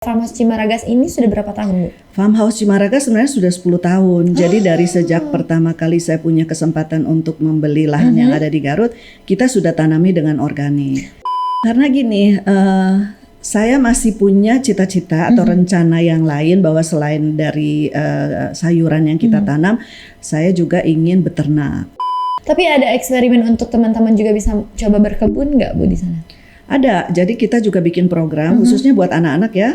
Farmhouse Cimaragas ini sudah berapa tahun, Bu? Farmhouse Cimaragas sebenarnya sudah 10 tahun. Jadi dari sejak pertama kali saya punya kesempatan untuk membeli lahan yang ada di Garut, kita sudah tanami dengan organik. Karena gini, saya masih punya cita-cita atau rencana yang lain bahwa selain dari sayuran yang kita tanam, saya juga ingin beternak. Tapi ada eksperimen untuk teman-teman juga bisa coba berkebun nggak, Bu, di sana? Ada, jadi kita juga bikin program khususnya buat anak-anak ya.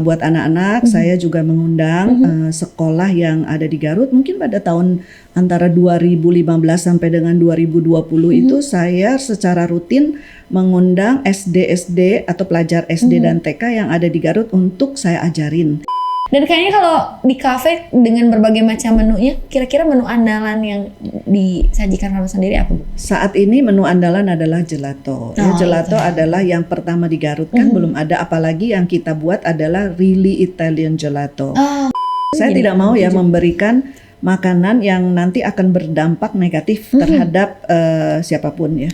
Buat anak-anak, saya juga mengundang sekolah yang ada di Garut. Mungkin pada tahun antara 2015 sampai dengan 2020 itu saya secara rutin mengundang SD atau pelajar SD dan TK yang ada di Garut untuk saya ajarin. Dan kayaknya kalau di kafe dengan berbagai macam menunya, kira-kira menu andalan yang disajikan Farmhouse sendiri apa, Bu? Saat ini menu andalan adalah gelato. Gelato adalah yang pertama di Garut, kan belum ada, apalagi yang kita buat adalah really Italian gelato. Saya tidak mau ya memberikan makanan yang nanti akan berdampak negatif terhadap siapapun ya.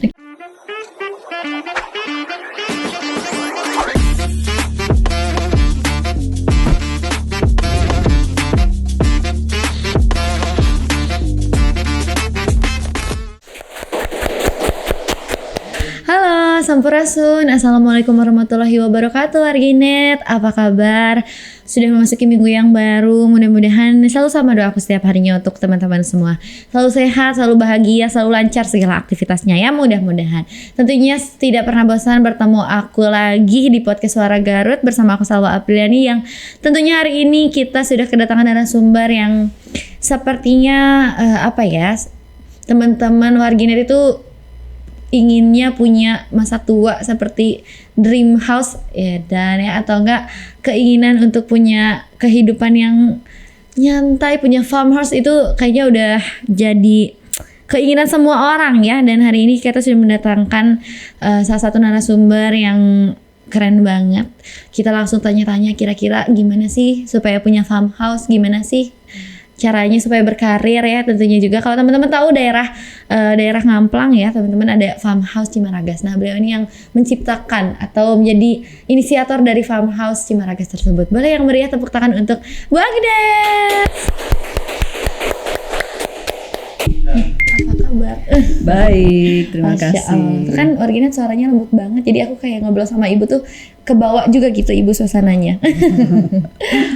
Halo, Sampurasun. Assalamualaikum warahmatullahi wabarakatuh, Warginet. Apa kabar? Sudah memasuki minggu yang baru. Mudah-mudahan selalu sama doaku setiap harinya untuk teman-teman semua. Selalu sehat, selalu bahagia, selalu lancar segala aktivitasnya ya, mudah-mudahan. Tentunya tidak pernah bosan bertemu aku lagi di podcast Suara Garut bersama aku Salwa Apriliani, yang tentunya hari ini kita sudah kedatangan narasumber yang sepertinya teman-teman Warginet itu inginnya punya masa tua seperti dream house ya, dan ya, atau enggak keinginan untuk punya kehidupan yang nyantai, punya farmhouse itu kayaknya udah jadi keinginan semua orang ya. Dan hari ini kita sudah mendatangkan salah satu narasumber yang keren banget. Kita langsung tanya-tanya kira-kira gimana sih supaya punya farmhouse, gimana sih caranya supaya berkarir ya. Tentunya juga kalau teman-teman tahu daerah Ngamplang ya, teman-teman ada Farmhouse Cimaragas. Nah, beliau ini yang menciptakan atau menjadi inisiator dari Farmhouse Cimaragas tersebut. Boleh yang meriah tepuk tangan untuk Bu Agnes. Apa kabar? Baik, terima kasih. Kan Warginet suaranya lembut banget, jadi aku kayak ngobrol sama ibu tuh kebawa juga gitu ibu suasananya.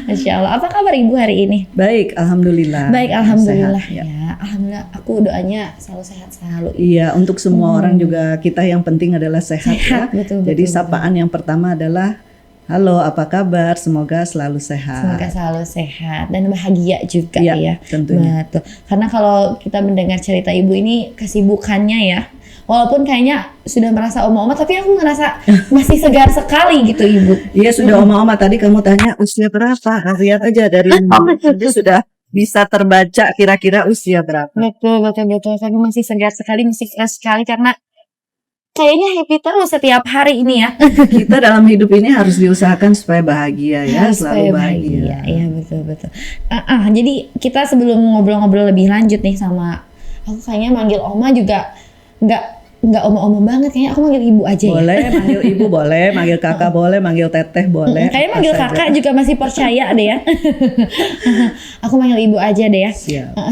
Masya Allah. Apa kabar ibu hari ini? Baik, alhamdulillah. Baik, alhamdulillah sehat, ya. Alhamdulillah. Aku doanya selalu sehat selalu. Iya, untuk semua orang juga kita yang penting adalah sehat ya. Betul, jadi betul, sapaan yang pertama adalah halo, apa kabar? Semoga selalu sehat. Semoga selalu sehat dan bahagia juga ya. Tentunya. Betul. Karena kalau kita mendengar cerita ibu ini kesibukannya ya, walaupun kayaknya sudah merasa oma-oma, tapi aku ngerasa masih segar sekali gitu ibu. Iya, sudah oma-oma. Tadi kamu tanya usia berapa? Lihat aja dari dia sudah bisa terbaca kira-kira usia berapa. Betul. Tapi masih segar sekali, masih fresh sekali karena kayaknya happy terus setiap hari ini ya. Kita dalam hidup ini harus diusahakan supaya bahagia ya, selalu bahagia. Iya, betul. Jadi kita sebelum ngobrol-ngobrol lebih lanjut nih sama aku, kayaknya manggil oma juga nggak oma-oma banget, kayaknya aku manggil ibu aja. Boleh, ya. manggil ibu boleh, manggil kakak boleh, manggil teteh boleh. Kayaknya manggil kakak juga masih percaya deh ya. Aku manggil ibu aja deh ya.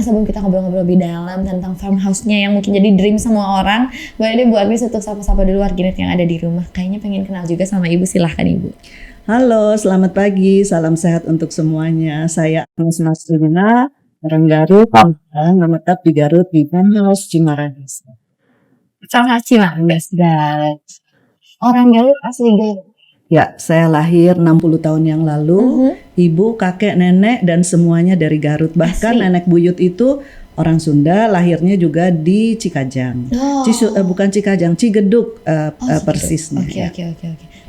Sebelum kita ngobrol-ngobrol lebih dalam tentang farmhouse-nya yang mungkin jadi dream semua orang, boleh deh Bu Agnes untuk sapa-sapa dulu Warginet yang ada di rumah. Kayaknya pengen kenal juga sama ibu, silahkan ibu. Halo, selamat pagi, salam sehat untuk semuanya. Saya Agnes Masrina, orang Garut, menetap di Garut di Farmhouse Cimaragas. Sama Cimaragas, orang Garut asli Garut. Ya, saya lahir 60 tahun yang lalu. Ibu, kakek, nenek dan semuanya dari Garut. Bahkan nenek buyut itu orang Sunda, lahirnya juga di Cikajang. Bukan Cikajang, Cigeduk persisnya. Oke.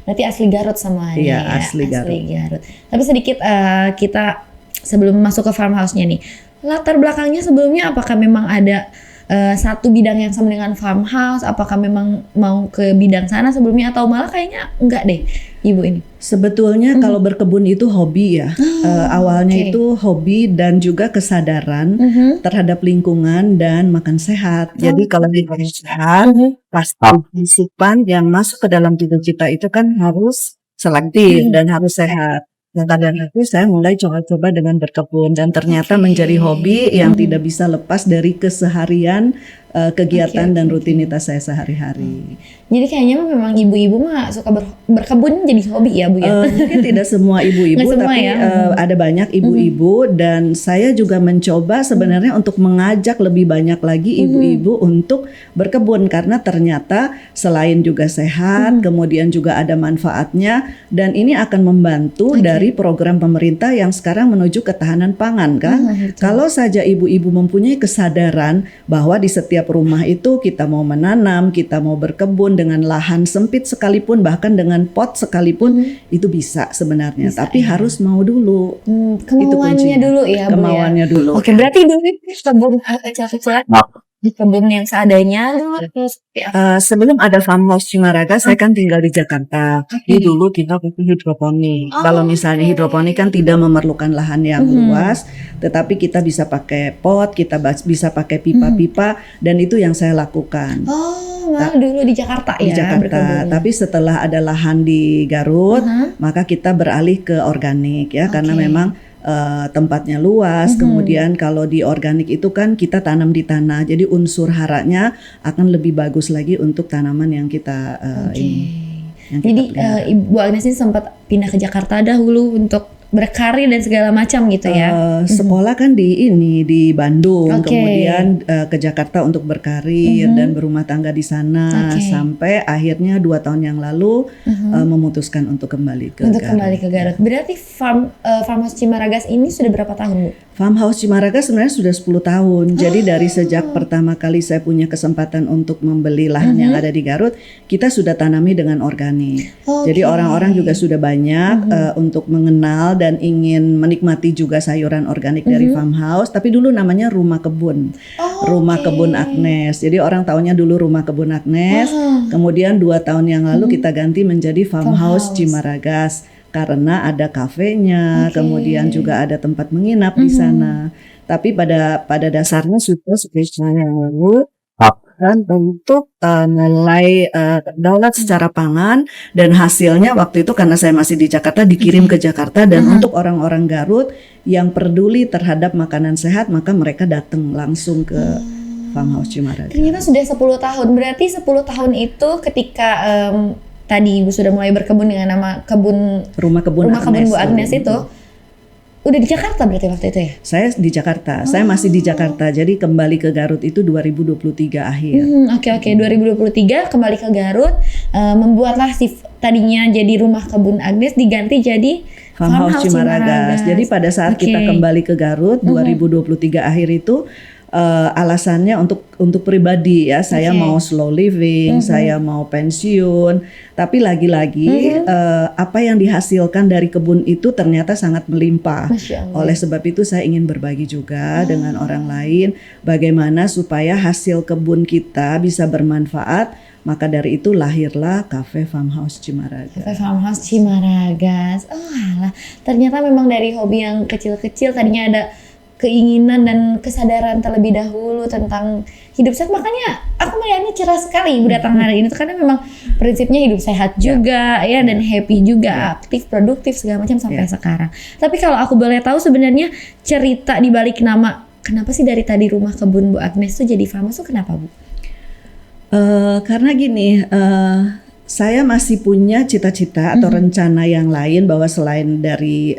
Berarti asli Garut semuanya. Iya, ya? asli Garut. Tapi sedikit kita sebelum masuk ke farmhouse-nya nih, latar belakangnya sebelumnya apakah memang ada satu bidang yang sama dengan farmhouse? Apakah memang mau ke bidang sana sebelumnya atau malah kayaknya enggak deh ibu ini? Sebetulnya kalau berkebun itu hobi ya. Awalnya itu hobi dan juga kesadaran terhadap lingkungan dan makan sehat. Jadi kalau makan sehat, pasti asupan yang masuk ke dalam tubuh kita itu kan harus selektif dan harus sehat. Maka dari itu saya mulai coba-coba dengan berkebun dan ternyata Oke. menjadi hobi yang tidak bisa lepas dari keseharian, kegiatan dan rutinitas saya sehari-hari. Jadi kayaknya memang ibu-ibu mah suka berkebun jadi hobi ya Bu ya? Mungkin tidak semua ibu-ibu, Nggak semua tapi ya? ada banyak ibu-ibu dan saya juga mencoba sebenarnya untuk mengajak lebih banyak lagi ibu-ibu untuk berkebun karena ternyata selain juga sehat, kemudian juga ada manfaatnya dan ini akan membantu dari program pemerintah yang sekarang menuju ketahanan pangan kan. Kalau saja ibu-ibu mempunyai kesadaran bahwa di setiap rumah itu kita mau menanam, kita mau berkebun dengan lahan sempit sekalipun, bahkan dengan pot sekalipun itu bisa sebenarnya. Tapi harus mau dulu. Kemauannya kuncinya. dulu ya Bu ya? Kemauannya dulu. Oke, berarti dulu kebun kecil-kecil di kebun yang seadanya dulu terus Sebelum ada farmhouse Cimaraga, saya kan tinggal di Jakarta. Jadi dulu kita pakai hidroponik. Kalau misalnya hidroponik kan tidak memerlukan lahan yang luas, tetapi kita bisa pakai pot, kita bisa pakai pipa-pipa, dan itu yang saya lakukan malah dulu di Jakarta di ya Jakarta. berkebunnya. Tapi setelah ada lahan di Garut, maka kita beralih ke organik ya, karena memang tempatnya luas. Kemudian kalau di organik itu kan kita tanam di tanah, jadi unsur haranya akan lebih bagus lagi untuk tanaman yang kita ini. Yang kita Jadi pelihara. Ibu Agnes ini sempat pindah ke Jakarta dahulu untuk berkarir dan segala macam gitu ya? Sekolah kan di Bandung, Oke. kemudian ke Jakarta untuk berkarir dan berumah tangga di sana sampai akhirnya 2 tahun yang lalu memutuskan untuk kembali ke Untuk Garut. kembali ke Garut. Berarti farmhouse Cimaragas ini sudah berapa tahun Bu? Farmhouse Cimaraga sebenarnya sudah 10 tahun. Jadi dari sejak pertama kali saya punya kesempatan untuk membeli lahan yang ada di Garut, kita sudah tanami dengan organik. Jadi orang-orang juga sudah banyak untuk mengenal dan ingin menikmati juga sayuran organik dari farmhouse. Tapi dulu namanya rumah kebun. Rumah kebun Agnes. Jadi orang taunya dulu rumah kebun Agnes. Kemudian 2 tahun yang lalu kita ganti menjadi farmhouse Cimaragas. Karena ada kafenya, kemudian juga ada tempat menginap di sana. Tapi pada dasarnya sudah seperti yang lalu dan untuk nilai daulat secara pangan dan hasilnya waktu itu karena saya masih di Jakarta dikirim ke Jakarta dan untuk orang-orang Garut yang peduli terhadap makanan sehat maka mereka datang langsung ke farmhouse Cimaraga. Ternyata sudah 10 tahun. Berarti 10 tahun itu ketika tadi Ibu sudah mulai berkebun dengan nama Rumah kebun Bu Agnes itu udah di Jakarta berarti waktu itu ya? Saya di Jakarta, saya masih di Jakarta. Jadi kembali ke Garut itu 2023 akhir. Oke. 2023 kembali ke Garut, membuatlah tadinya jadi rumah kebun Agnes diganti jadi Farmhouse Cimaragas. Jadi pada saat kita kembali ke Garut 2023 akhir itu alasannya untuk pribadi ya, saya mau slow living, saya mau pensiun, tapi lagi-lagi apa yang dihasilkan dari kebun itu ternyata sangat melimpah. Oleh sebab itu saya ingin berbagi juga dengan orang lain bagaimana supaya hasil kebun kita bisa bermanfaat. Maka dari itu lahirlah Cafe Farmhouse Cimaraga. Cafe Farmhouse Cimaragas. Oh alah, ternyata memang dari hobi yang kecil-kecil tadinya ada keinginan dan kesadaran terlebih dahulu tentang hidup sehat. Makanya aku melihatnya cerah sekali Ibu datang hari ini karena memang prinsipnya hidup sehat juga ya dan happy juga, aktif, produktif segala macam sampai sekarang. Tapi kalau aku boleh tahu sebenarnya cerita di balik nama kenapa sih dari tadi rumah kebun Bu Agnes tuh jadi farmhouse tuh kenapa Bu? Karena gini, saya masih punya cita-cita atau rencana yang lain bahwa selain dari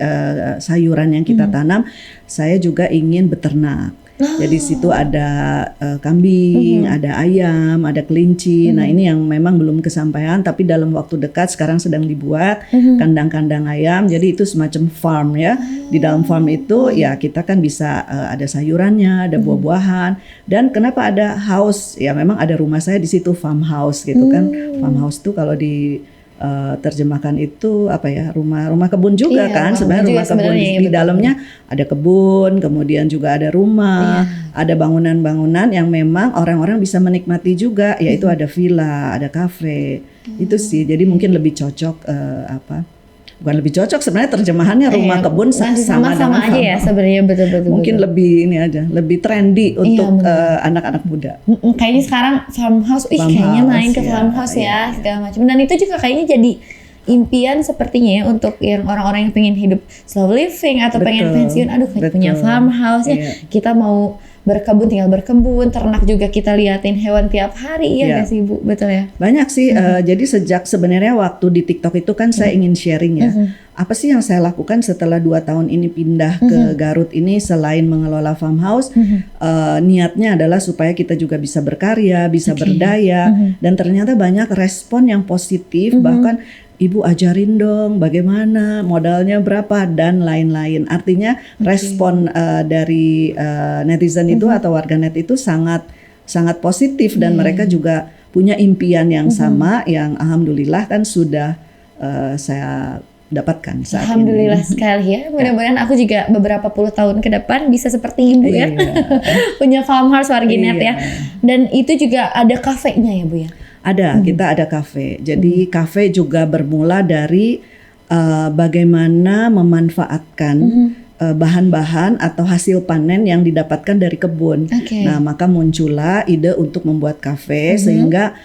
sayuran yang kita tanam, saya juga ingin beternak. Jadi situ ada kambing, ada ayam, ada kelinci. Nah ini yang memang belum kesampaian, tapi dalam waktu dekat sekarang sedang dibuat kandang-kandang ayam. Jadi itu semacam farm ya. Di dalam farm itu ya kita kan bisa ada sayurannya, ada buah-buahan. Dan kenapa ada house? Ya memang ada rumah saya di situ farmhouse gitu kan. Farmhouse tuh kalau di terjemahkan itu apa ya, rumah kebun juga kan sebenarnya rumah kebun di dalamnya ada kebun, kemudian juga ada rumah, ada bangunan-bangunan yang memang orang-orang bisa menikmati juga, yaitu ada villa, ada kafe. Itu sih jadi mungkin lebih cocok bukan lebih cocok sebenarnya terjemahannya rumah kebun sama aja ya sebenarnya betul-betul. Mungkin lebih ini aja, lebih trendy untuk anak-anak muda. Kayaknya sekarang farmhouse, kayaknya main ke farmhouse ya segala macam. Dan itu juga kayaknya jadi impian sepertinya ya untuk yang orang-orang yang pengen hidup slow living atau pengen Betul, pensiun, aduh kayak punya betul. farmhouse ya, Iya. kita mau berkebun tinggal berkebun, ternak juga kita liatin hewan tiap hari ya Iya. nggak sih Bu? Betul ya? Banyak sih, jadi sejak sebenarnya waktu di TikTok itu kan saya ingin sharing ya. Apa sih yang saya lakukan setelah 2 tahun ini pindah ke Garut ini selain mengelola farmhouse, niatnya adalah supaya kita juga bisa berkarya, bisa berdaya, dan ternyata banyak respon yang positif, bahkan Ibu ajarin dong bagaimana, modalnya berapa dan lain-lain. Artinya respon dari netizen itu atau warganet itu sangat positif dan mereka juga punya impian yang sama yang alhamdulillah kan sudah saya dapatkan saat Alhamdulillah ini. sekali ya. Mudah-mudahan aku juga beberapa puluh tahun ke depan bisa seperti Ibu ya. Iya. Punya farmhouse warginet ya. Iya. Dan itu juga ada kafenya ya Bu ya. Ada, kita ada kafe. Jadi kafe juga bermula dari bagaimana memanfaatkan bahan-bahan atau hasil panen yang didapatkan dari kebun. Oke. Nah, maka muncullah ide untuk membuat kafe sehingga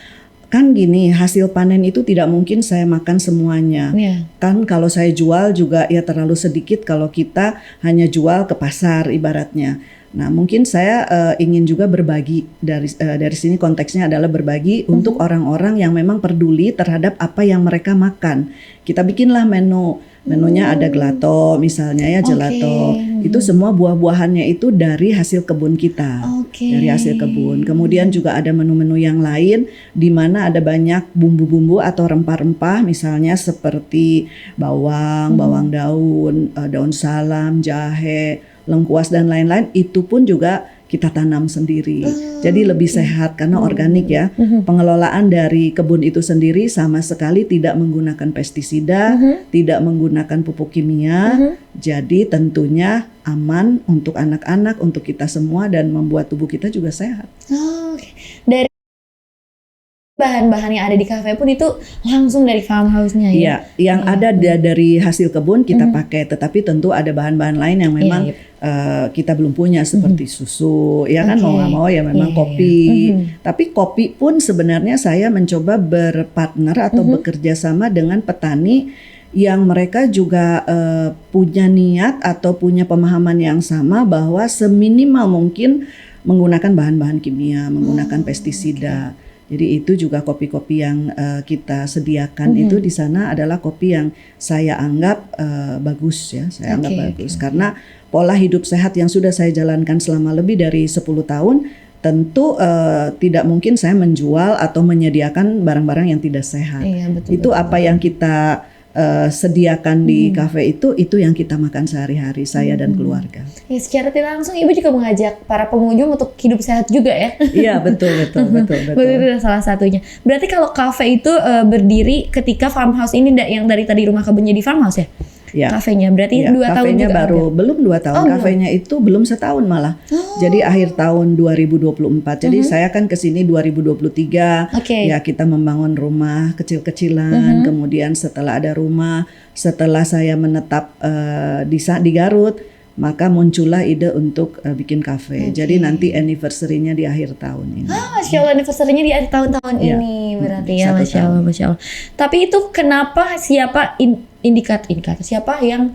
kan gini, hasil panen itu tidak mungkin saya makan semuanya. Iya. Kan kalau saya jual juga ya terlalu sedikit kalau kita hanya jual ke pasar ibaratnya. Nah, mungkin saya ingin juga berbagi dari sini konteksnya adalah berbagi untuk orang-orang yang memang peduli terhadap apa yang mereka makan. Kita bikinlah menunya ada gelato misalnya ya, gelato. Itu semua buah-buahannya itu dari hasil kebun kita. Oke. Dari hasil kebun. Kemudian juga ada menu-menu yang lain di mana ada banyak bumbu-bumbu atau rempah-rempah misalnya seperti bawang, bawang daun, daun salam, jahe, lengkuas dan lain-lain, itu pun juga kita tanam sendiri. Jadi lebih sehat karena organik ya. Pengelolaan dari kebun itu sendiri sama sekali tidak menggunakan pestisida, tidak menggunakan pupuk kimia. Jadi tentunya aman untuk anak-anak, untuk kita semua dan membuat tubuh kita juga sehat. Oke. Dari bahan-bahan yang ada di kafe pun itu langsung dari farmhouse-nya ya. Iya, yang ada dari hasil kebun kita pakai, tetapi tentu ada bahan-bahan lain yang memang kita belum punya seperti susu, ya kan mau nggak mau ya memang kopi. Tapi kopi pun sebenarnya saya mencoba berpartner atau bekerja sama dengan petani yang mereka juga punya niat atau punya pemahaman yang sama bahwa seminimal mungkin menggunakan bahan-bahan kimia, menggunakan pestisida. Jadi itu juga kopi-kopi yang kita sediakan itu di sana adalah kopi yang saya anggap bagus ya, saya anggap bagus karena pola hidup sehat yang sudah saya jalankan selama lebih dari 10 tahun tentu tidak mungkin saya menjual atau menyediakan barang-barang yang tidak sehat. Iya, betul, Itu apa yang kita sediakan di kafe itu yang kita makan sehari-hari saya dan keluarga. Ya, secara tidak langsung Ibu juga mengajak para pengunjung untuk hidup sehat juga ya. Iya betul. Betul, itu salah satunya. Berarti kalau kafe itu berdiri ketika farmhouse ini yang dari tadi rumah kebun jadi farmhouse ya? Ya. Kafenya berarti 2 tahun kafenya juga baru ada? belum 2 tahun. Kafenya itu belum setahun malah. Jadi akhir tahun 2024. Jadi saya kan ke sini 2023. Oke. Ya kita membangun rumah kecil-kecilan. Kemudian setelah ada rumah, setelah saya menetap di Garut, maka muncullah ide untuk bikin kafe. Jadi nanti anniversary-nya di akhir tahun ini. Masya Allah, anniversary-nya di akhir tahun ini berarti ya, 1 Masya Allah, Masya Allah. Tapi itu kenapa siapa indikator siapa yang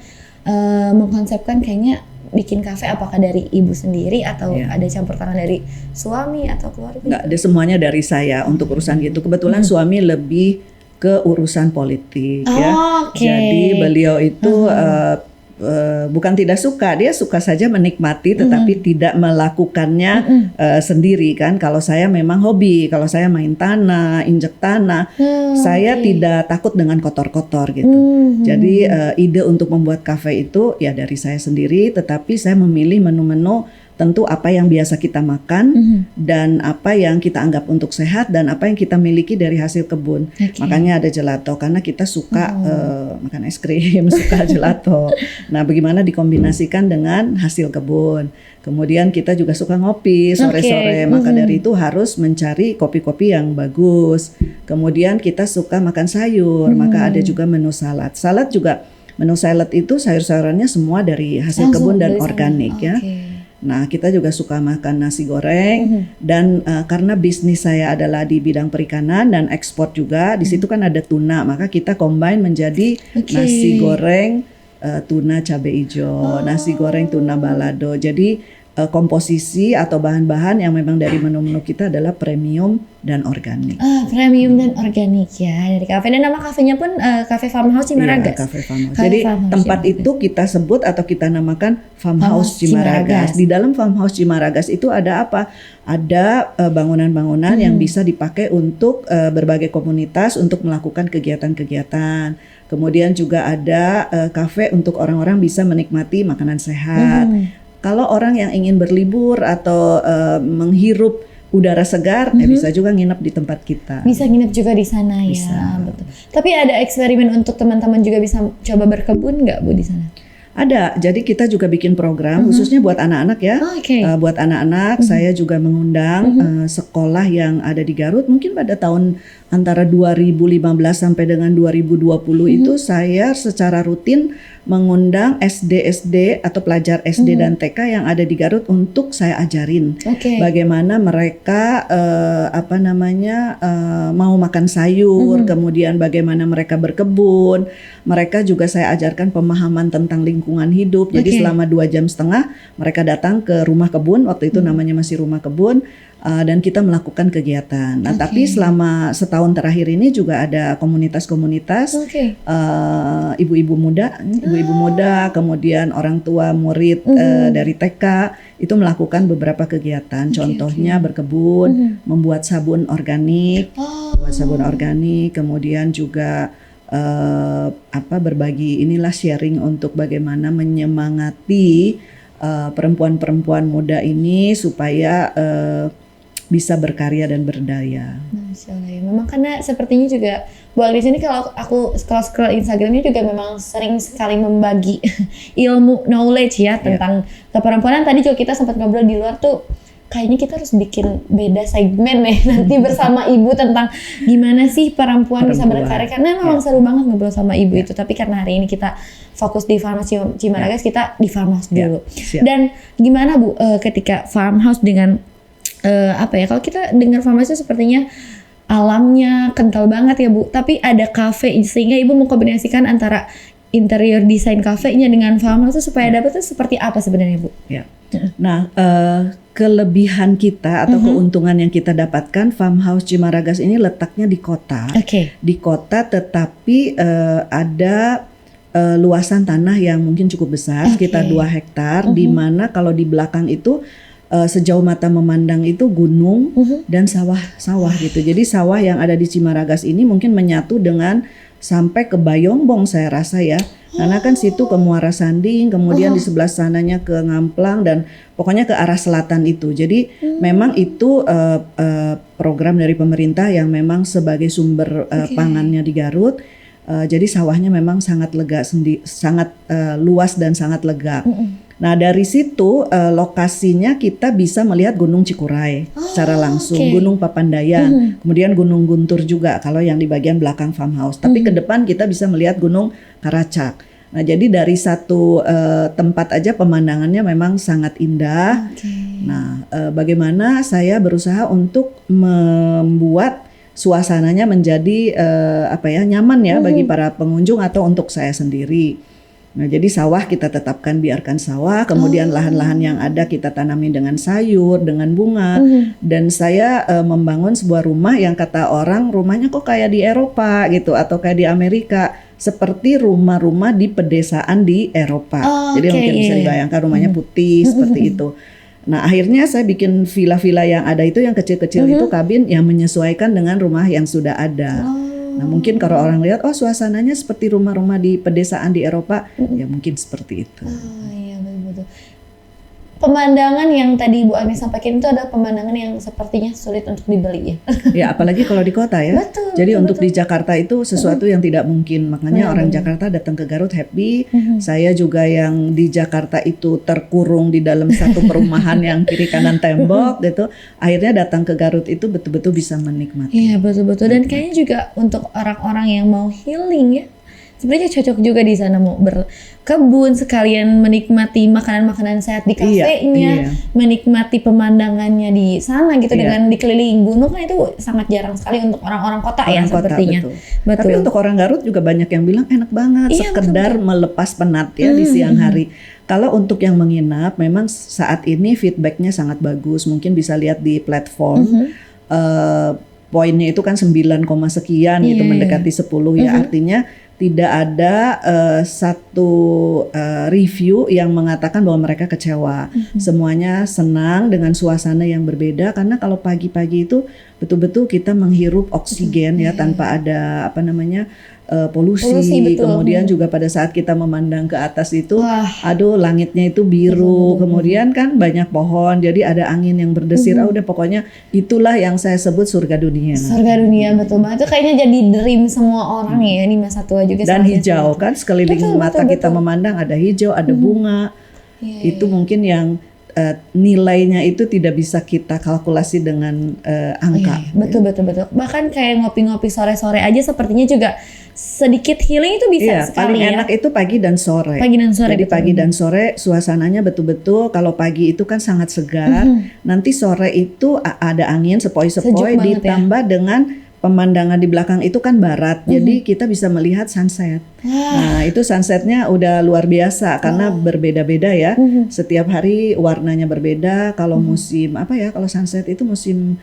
mengkonsepkan kayaknya bikin kafe, apakah dari Ibu sendiri atau ada campur tangan dari suami atau keluarga? Nggak, semuanya dari saya untuk urusan gitu. Kebetulan suami lebih ke urusan politik ya. Oke. Jadi beliau itu bukan tidak suka, dia suka saja menikmati tetapi tidak melakukannya sendiri kan. Kalau saya memang hobi, kalau saya main tanah, injek tanah, saya tidak takut dengan kotor-kotor gitu. Jadi ide untuk membuat kafe itu ya dari saya sendiri, tetapi saya memilih menu-menu tentu apa yang biasa kita makan dan apa yang kita anggap untuk sehat dan apa yang kita miliki dari hasil kebun. Makanya ada gelato karena kita suka makan es krim, suka gelato. Nah, bagaimana dikombinasikan dengan hasil kebun. Kemudian kita juga suka ngopi sore-sore, maka dari itu harus mencari kopi-kopi yang bagus. Kemudian kita suka makan sayur, maka ada juga menu salad. Menu salad itu sayur-sayurannya semua dari hasil kebun dan organik ya. Nah, kita juga suka makan nasi goreng dan karena bisnis saya adalah di bidang perikanan dan ekspor juga, di situ kan ada tuna, maka kita combine menjadi nasi goreng tuna cabai hijau, nasi goreng tuna balado. Jadi komposisi atau bahan-bahan yang memang dari menu-menu kita adalah premium dan organik. Premium dan organik ya dari kafe, dan nama kafenya pun Cafe Farmhouse Cimaragas. Iya, Cafe Farmhouse. Jadi tempat itu kita sebut atau kita namakan Farmhouse Cimaragas. Di dalam Farmhouse Cimaragas itu ada apa? Ada bangunan-bangunan yang bisa dipakai untuk berbagai komunitas untuk melakukan kegiatan-kegiatan. Kemudian juga ada kafe untuk orang-orang bisa menikmati makanan sehat. Kalau orang yang ingin berlibur atau menghirup udara segar, ya bisa juga nginep di tempat kita. Bisa nginep juga di sana ya, betul. Tapi ada eksperimen untuk teman-teman juga bisa coba berkebun nggak Bu di sana? Ada, jadi kita juga bikin program khususnya buat anak-anak ya. Buat anak-anak, saya juga mengundang sekolah yang ada di Garut. Mungkin pada tahun antara 2015 sampai dengan 2020 itu saya secara rutin mengundang SD atau pelajar SD dan TK yang ada di Garut untuk saya ajarin bagaimana mereka mau makan sayur, kemudian bagaimana mereka berkebun. Mereka juga saya ajarkan pemahaman tentang lingkungan hidup. Jadi selama 2,5 jam mereka datang ke rumah kebun, waktu itu namanya masih rumah kebun. Dan kita melakukan kegiatan. Nah, tapi selama setahun terakhir ini juga ada komunitas-komunitas ibu-ibu muda, kemudian orang tua murid dari TK itu melakukan beberapa kegiatan. Contohnya berkebun, membuat sabun organik, kemudian juga berbagi sharing untuk bagaimana menyemangati perempuan-perempuan muda ini supaya bisa berkarya dan berdaya. Masya Allah ya. Memang karena sepertinya juga Bu Agnes ini kalau aku scroll Instagramnya juga memang sering sekali membagi ilmu knowledge ya tentang keperempuanan. Tadi juga kita sempat ngobrol di luar tuh, kayaknya kita harus bikin beda segmen nanti bersama Ibu tentang gimana sih perempuan bisa berkarya, karena memang seru banget ngobrol sama Ibu itu. Tapi karena hari ini kita fokus di Farmhouse Cimaragas, kita di Farmhouse dulu. Dan gimana Bu ketika Farmhouse dengan kalau kita dengar Farmhouse itu sepertinya alamnya kental banget ya Bu, tapi ada kafe sehingga Ibu mengkombinasikan antara interior desain kafenya dengan Farmhouse itu supaya dapat itu seperti apa sebenarnya Bu? Ya. Nah, kelebihan kita atau keuntungan yang kita dapatkan, Farmhouse Cimaragas ini letaknya di kota. Di kota, tetapi ada luasan tanah yang mungkin cukup besar, sekitar 2 hektar, di mana kalau di belakang itu sejauh mata memandang itu gunung dan sawah-sawah gitu. Jadi sawah yang ada di Cimaragas ini mungkin menyatu dengan sampai ke Bayongbong saya rasa ya. Karena kan situ ke Muara Sanding, kemudian di sebelah sananya ke Ngamplang dan pokoknya ke arah selatan itu. Jadi memang itu program dari pemerintah yang memang sebagai sumber pangannya di Garut. Jadi sawahnya memang sangat lega, sangat luas dan sangat lega. Nah dari situ lokasinya kita bisa melihat Gunung Cikuray secara langsung, Gunung Papandayan, kemudian Gunung Guntur juga kalau yang di bagian belakang Farmhouse. Tapi ke depan kita bisa melihat Gunung Karacak. Nah jadi dari satu tempat aja pemandangannya memang sangat indah. Nah bagaimana saya berusaha untuk membuat suasananya menjadi nyaman ya bagi para pengunjung atau untuk saya sendiri. Nah, jadi sawah kita tetapkan biarkan sawah, kemudian lahan-lahan yang ada kita tanami dengan sayur, dengan bunga. Dan saya membangun sebuah rumah yang kata orang rumahnya kok kayak di Eropa gitu atau kayak di Amerika, seperti rumah-rumah di pedesaan di Eropa. Jadi mungkin bisa dibayangkan rumahnya putih seperti itu. Nah, akhirnya saya bikin villa-villa yang ada itu yang kecil-kecil itu kabin yang menyesuaikan dengan rumah yang sudah ada. Nah mungkin kalau orang lihat suasananya seperti rumah-rumah di pedesaan di Eropa, ya mungkin seperti itu. Iya betul. Pemandangan yang tadi Bu Agnes sampaikan itu adalah pemandangan yang sepertinya sulit untuk dibeli ya. Ya apalagi kalau di kota ya. Jadi untuk di Jakarta itu sesuatu yang tidak mungkin. Makanya orang Jakarta datang ke Garut happy. Saya juga yang di Jakarta itu terkurung di dalam satu perumahan yang kiri kanan tembok gitu. Akhirnya datang ke Garut itu betul-betul bisa menikmati. Iya betul-betul. Dan kayaknya juga untuk orang-orang yang mau healing ya, sebenarnya cocok juga di sana mau berkebun sekalian menikmati makanan-makanan sehat di kafenya, menikmati pemandangannya di sana gitu dengan dikelilingi gunung kan itu sangat jarang sekali untuk orang-orang kota ya sepertinya. Betul. Tapi untuk orang Garut juga banyak yang bilang enak banget sekedar melepas penat ya di siang hari. Kalau untuk yang menginap memang saat ini feedbacknya sangat bagus, mungkin bisa lihat di platform. Poinnya itu kan 9, sekian gitu mendekati 10 ya, artinya tidak ada satu review yang mengatakan bahwa mereka kecewa. Semuanya senang dengan suasana yang berbeda karena kalau pagi-pagi itu betul-betul kita menghirup oksigen ya tanpa ada polusi kemudian juga pada saat kita memandang ke atas itu aduh langitnya itu biru, kemudian kan banyak pohon jadi ada angin yang berdesir. Udah pokoknya itulah yang saya sebut surga dunia. Surga dunia betul banget, itu kayaknya jadi dream semua orang ya di masa tua juga. Dan hijau kan sekeliling mata kita memandang ada hijau, ada bunga. Itu mungkin yang nilainya itu tidak bisa kita kalkulasi dengan angka. Betul. Bahkan kayak ngopi-ngopi sore-sore aja sepertinya juga sedikit healing itu bisa sekali paling enak itu pagi dan sore. Jadi pagi dan sore suasananya betul-betul kalau pagi itu kan sangat segar. Nanti sore itu ada angin sepoi-sepoi ditambah dengan pemandangan di belakang itu kan barat, jadi kita bisa melihat sunset. Nah itu sunsetnya udah luar biasa karena berbeda-beda ya. Setiap hari warnanya berbeda. Kalau musim kalau sunset itu musim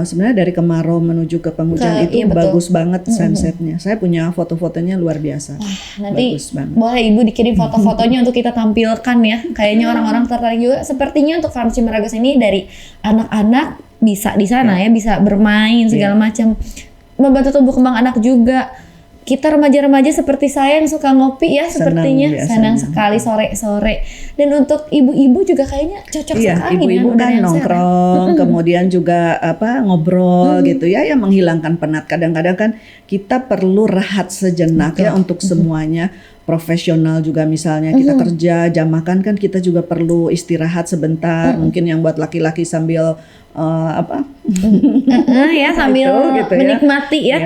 sebenarnya dari kemarau menuju ke penghujan itu bagus banget sunsetnya. Saya punya foto-fotonya luar biasa. Nanti boleh Ibu dikirim foto-fotonya untuk kita tampilkan ya. Kayaknya orang-orang tertarik juga. Sepertinya untuk Farmasi Meragas ini dari anak-anak bisa di sana ya, bisa bermain segala macam, membantu tumbuh kembang anak juga. Kita remaja-remaja seperti saya yang suka ngopi ya, sepertinya senang sekali sore-sore. Dan untuk ibu-ibu juga kayaknya cocok sekali. Ibu-ibu kan nongkrong, kemudian juga ngobrol gitu ya, yang menghilangkan penat. Kadang-kadang kan kita perlu rehat sejenak ya untuk semuanya. Profesional juga misalnya kita kerja jam makan kan kita juga perlu istirahat sebentar. Mungkin yang buat laki-laki sambil sambil gitu menikmati ya.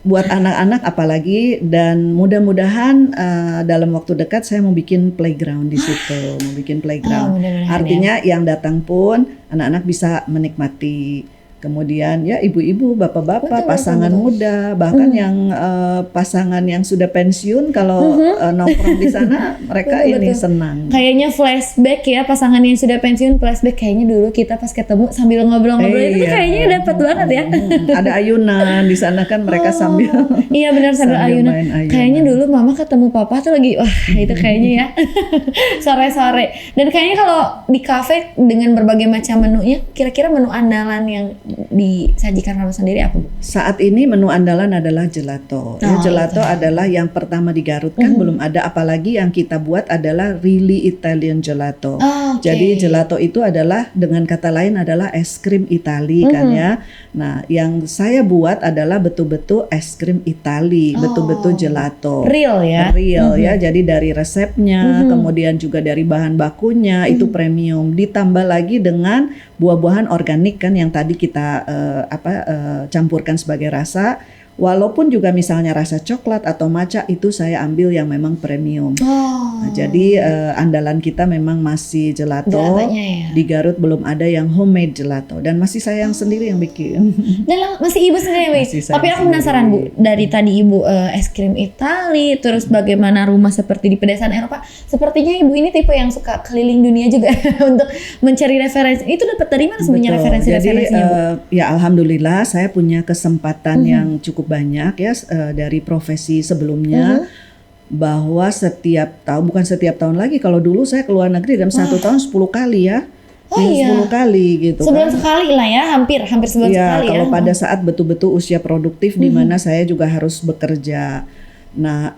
Buat anak-anak apalagi, dan mudah-mudahan dalam waktu dekat saya mau bikin playground di situ, artinya yang datang pun anak-anak bisa menikmati. Kemudian ya ibu-ibu, bapak-bapak, pasangan muda, bahkan yang pasangan yang sudah pensiun kalau nongkrong di sana mereka senang. Kayaknya flashback ya, pasangan yang sudah pensiun flashback kayaknya dulu kita pas ketemu sambil ngobrol-ngobrol itu kayaknya dapat banget ya. Ada ayunan di sana kan mereka sambil. Iya benar sambil ayunan. Kayaknya dulu mama ketemu papa tuh lagi itu kayaknya ya sore-sore. Dan kayaknya kalau di kafe dengan berbagai macam menunya, kira-kira menu andalan yang disajikan Mama sendiri apa, Bu? Saat ini menu andalan adalah gelato. Gelato adalah yang pertama di Garut kan belum ada, apalagi yang kita buat adalah really Italian gelato. Jadi gelato itu adalah dengan kata lain adalah es krim Itali kan ya. Nah, yang saya buat adalah betul-betul es krim Itali, betul-betul gelato. Real ya. Jadi dari resepnya, kemudian juga dari bahan bakunya itu premium, ditambah lagi dengan buah-buahan organik kan yang tadi kita campurkan sebagai rasa. Walaupun juga misalnya rasa coklat atau matcha itu saya ambil yang memang premium. Nah, jadi andalan kita memang masih gelato. Di Garut belum ada yang homemade gelato dan masih saya yang sendiri yang bikin. Dan masih Ibu sendiri yang bikin. Tapi aku penasaran Bu, dari tadi Ibu es krim Itali, terus bagaimana rumah seperti di pedesaan Eropa. Sepertinya Ibu ini tipe yang suka keliling dunia juga untuk mencari referensi. Itu dapat dari mana sebenarnya referensi-referensinya? Jadi ya alhamdulillah saya punya kesempatan yang cukup banyak ya dari profesi sebelumnya, bahwa bukan setiap tahun lagi, kalau dulu saya keluar negeri dalam 1 tahun 10 kali ya. 10 kali gitu. Sebulan sekali lah ya, hampir sebulan sekali ya. Kalau pada saat betul-betul usia produktif di mana saya juga harus bekerja. Nah,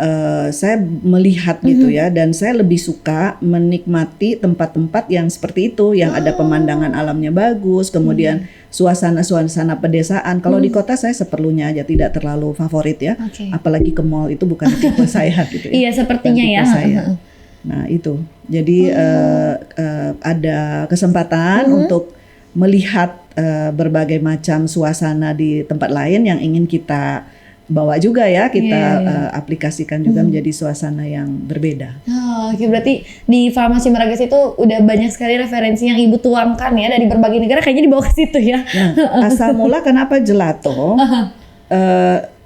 saya melihat gitu ya, dan saya lebih suka menikmati tempat-tempat yang seperti itu, yang ada pemandangan alamnya bagus, kemudian suasana pedesaan. Kalau di kota saya seperlunya aja, tidak terlalu favorit ya, apalagi ke mall itu bukan tipe saya gitu ya. Iya sepertinya ya. Nah itu, jadi ada kesempatan untuk melihat berbagai macam suasana di tempat lain yang ingin kita bawa juga ya, kita Iya. aplikasikan juga menjadi suasana yang berbeda. Oh, oke, berarti di Farmasi Meragas itu udah banyak sekali referensi yang Ibu tuangkan ya dari berbagai negara, kayaknya dibawa ke situ ya. Nah, asal mula kenapa gelato?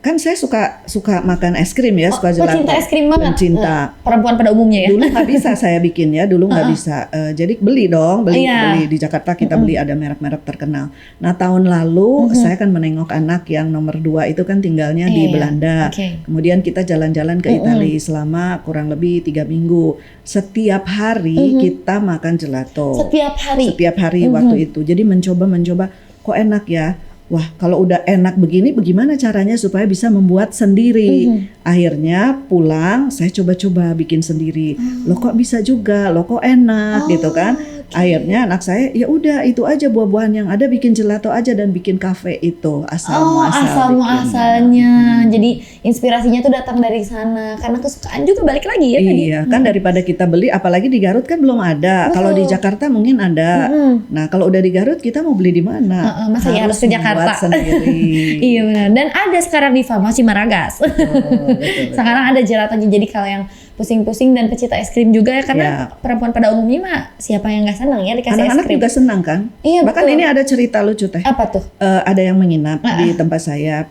Kan saya suka makan es krim ya, suka gelato. Pecinta es krim banget. Pencinta. Perempuan pada umumnya ya. Dulu nggak bisa saya bikin ya, dulu nggak bisa. Jadi beli Iya. di Jakarta kita beli, ada merek-merek terkenal. Nah, tahun lalu saya kan menengok anak yang nomor 2 itu kan tinggalnya di Iya. Belanda. Oke. Kemudian kita jalan-jalan ke Italia selama kurang lebih 3 minggu. Setiap hari kita makan gelato. Setiap hari. Setiap hari waktu itu. Jadi mencoba kok enak ya. Wah, kalau udah enak begini, bagaimana caranya supaya bisa membuat sendiri? Akhirnya pulang, saya coba-coba bikin sendiri. Loh kok bisa juga, loh kok enak gitu kan? Akhirnya anak saya, ya udah itu aja buah-buahan yang ada, bikin gelato aja dan bikin kafe itu asal muasal bikinnya. Muasalnya. Jadi inspirasinya tuh datang dari sana karena kesukaan juga, balik lagi ya tadi. Iya, kan daripada kita beli, apalagi di Garut kan belum ada. Kalau di Jakarta mungkin ada. Nah, kalau udah di Garut kita mau beli di mana? Masa ya harus ke Jakarta. Buat sendiri. Iya benar. Dan ada sekarang di Farmasi Meragas. Betul. Sekarang ada gelatonya. Jadi kalau yang pusing-pusing dan pecinta es krim juga ya, karena Ya. perempuan pada umumnya mah siapa yang nggak senang ya dikasih es Anak-anak krim. juga senang kan? Iya, Bahkan betul. ini ada cerita lucu teh. Apa tuh? Ada yang menginap di tempat saya,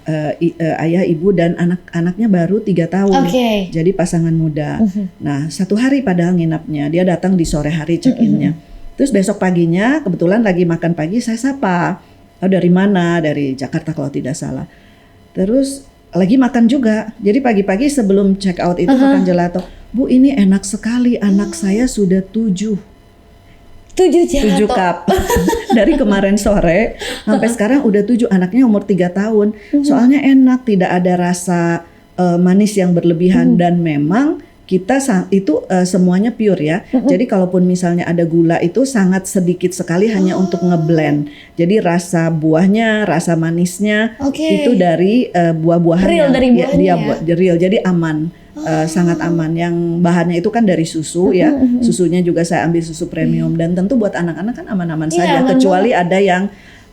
ayah, ibu dan anak-anaknya baru 3 tahun. Oke. Jadi pasangan muda. Nah, satu hari padahal nginapnya, dia datang di sore hari check-innya. Terus besok paginya kebetulan lagi makan pagi, saya sapa. Oh, dari mana? Dari Jakarta kalau tidak salah. Terus lagi makan juga. Jadi pagi-pagi sebelum check out itu makan gelato. Bu, ini enak sekali. Anak saya sudah 7 7 gelato. cup. Dari kemarin sore sampai sekarang udah 7. Anaknya umur 3 tahun. Soalnya enak, tidak ada rasa manis yang berlebihan dan memang kita semuanya pure ya. Jadi kalaupun misalnya ada gula itu sangat sedikit sekali hanya untuk ngeblend. Jadi rasa buahnya, rasa manisnya Oke. itu dari buah-buahan Real dari buahnya dia ya? real. Jadi aman. Sangat aman. Yang bahannya itu kan dari susu ya. Susunya juga saya ambil susu premium dan tentu buat anak-anak kan aman-aman Iya, saja, aman kecuali ada yang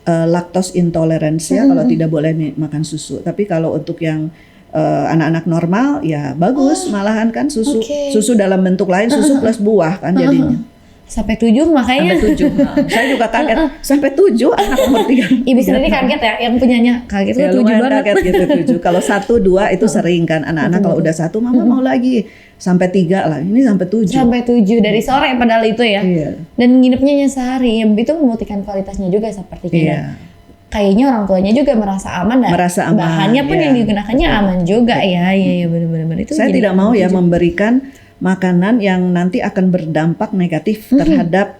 lactose intolerance ya, kalau tidak boleh makan susu. Tapi kalau untuk yang anak-anak normal ya bagus, malahan kan susu Oke. susu dalam bentuk lain, susu plus buah kan jadinya. Sampai 7 makanya. Sampai 7. Saya juga kaget. Sampai 7 anak umur 3. Ibu sendiri kaget ya, yang punyanya kaget Ya, tuh 7 lumayan banget. kaget gitu 7. Kalau 1 2 itu sering kan anak-anak, kalau udah 1 mama mau lagi. Sampai 3 lah. Ini sampai 7. Sampai 7 dari sore padahal itu ya. Iya. Dan nginepnya sehari, ya, itu membuktikan kualitasnya juga sepertinya. Iya. Kayaknya orang tuanya juga merasa aman dan Merasa aman, bahannya pun ya. yang digunakannya aman juga ya. Iya benar-benar itu. Saya jadi tidak mau ya memberikan makanan yang nanti akan berdampak negatif terhadap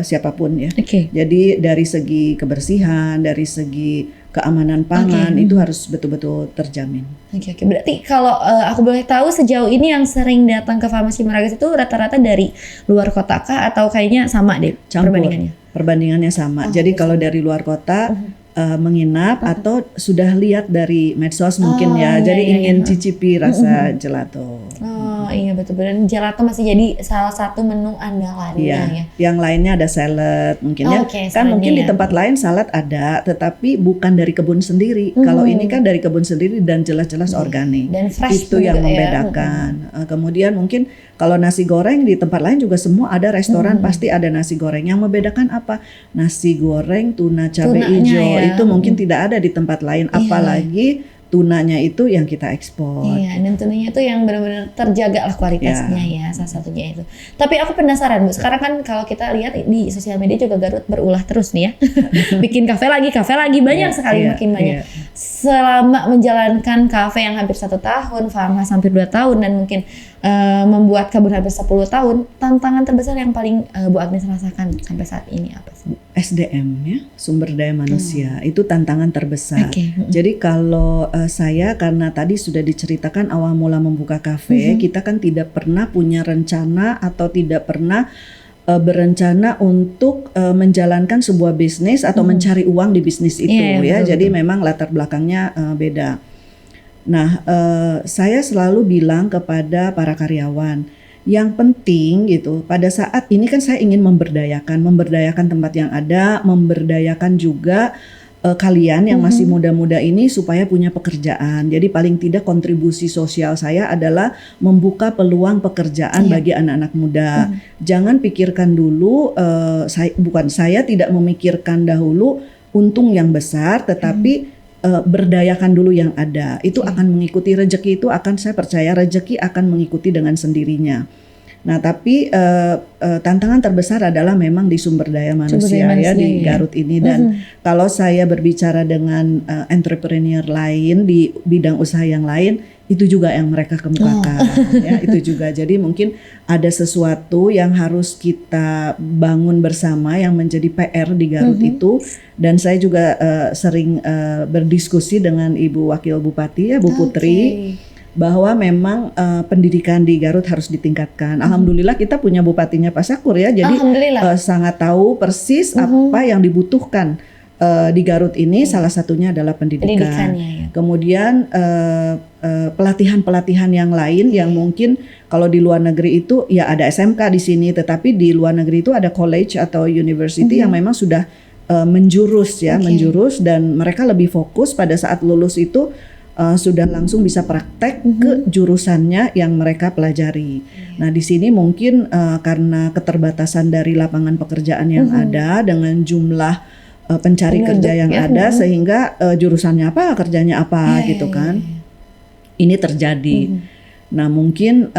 siapapun ya. Oke. Jadi dari segi kebersihan, dari segi keamanan pangan itu harus betul-betul terjamin. Oke. Berarti kalau aku boleh tahu sejauh ini yang sering datang ke Farmasi Meragas itu rata-rata dari luar kota kah atau kayaknya sama deh Campur. perbandingannya? Perbandingannya sama. Jadi kalau dari luar kota menginap atau sudah lihat dari medsos mungkin ya. iya, Jadi iya, ingin cicipi rasa gelato. Oh iya betul-betul. Gelato masih jadi salah satu menu andalannya Iya, ya. yang lainnya ada salad mungkin ya. Oke, Kan mungkin saladnya di ya. tempat lain salad ada, tetapi bukan dari kebun sendiri. Kalau ini kan dari kebun sendiri dan jelas-jelas organik. Dan fresh Itu yang juga ya. membedakan. Kemudian mungkin kalau nasi goreng di tempat lain juga semua ada restoran pasti ada nasi goreng. Yang membedakan apa? Nasi goreng tuna cabai Tunanya hijau ya. itu mungkin tidak ada di tempat lain. Apalagi tunanya itu yang kita ekspor. Iya, dan tentunya itu yang benar-benar terjaga lah kualitasnya ya, salah satunya itu. Tapi aku penasaran Bu, sekarang kan kalau kita lihat di sosial media juga Garut berulah terus nih ya. Bikin kafe lagi, banyak sekali Iya, makin banyak. iya. Selama menjalankan kafe yang hampir 1 tahun, farmhouse hampir 2 tahun, dan mungkin membuat kebun hampir 10 tahun, tantangan terbesar yang paling Bu Agnes rasakan sampai saat ini apa sih Bu? SDM ya, sumber daya manusia itu tantangan terbesar. Oke. Jadi kalau saya karena tadi sudah diceritakan awal mula membuka kafe, kita kan tidak pernah punya rencana atau tidak pernah berencana untuk menjalankan sebuah bisnis atau mencari uang di bisnis itu Iya, ya. betul, Jadi memang latar belakangnya beda. Nah, saya selalu bilang kepada para karyawan, yang penting gitu, pada saat ini kan saya ingin memberdayakan tempat yang ada, memberdayakan juga kalian yang masih muda-muda ini supaya punya pekerjaan. Jadi paling tidak kontribusi sosial saya adalah membuka peluang pekerjaan bagi anak-anak muda. Jangan pikirkan dulu, saya tidak memikirkan dahulu untung yang besar, tetapi berdayakan dulu yang ada. Itu akan mengikuti rezeki, itu akan, saya percaya rezeki akan mengikuti dengan sendirinya. Nah, tapi tantangan terbesar adalah memang di sumber daya manusia, ya di Garut ini. Dan kalau saya berbicara dengan entrepreneur lain di bidang usaha yang lain, itu juga yang mereka kemukakan, ya itu juga. Jadi mungkin ada sesuatu yang harus kita bangun bersama yang menjadi PR di Garut itu. Dan saya juga sering berdiskusi dengan Ibu Wakil Bupati, ya Bu Putri, bahwa memang pendidikan di Garut harus ditingkatkan. Alhamdulillah kita punya bupatinya Pak Sakur, ya, jadi sangat tahu persis apa yang dibutuhkan di Garut ini. Salah satunya adalah pendidikan. Kemudian pelatihan-pelatihan yang lain yang mungkin kalau di luar negeri itu ya ada SMK di sini, tetapi di luar negeri itu ada college atau university yang memang sudah menjurus, ya, menjurus, dan mereka lebih fokus pada saat lulus itu sudah langsung bisa praktek ke jurusannya yang mereka pelajari. Nah, di sini mungkin karena keterbatasan dari lapangan pekerjaan yang ada dengan jumlah pencari kerja yang ada, sehingga jurusannya apa, kerjanya apa, gitu kan. Ini terjadi. Nah, mungkin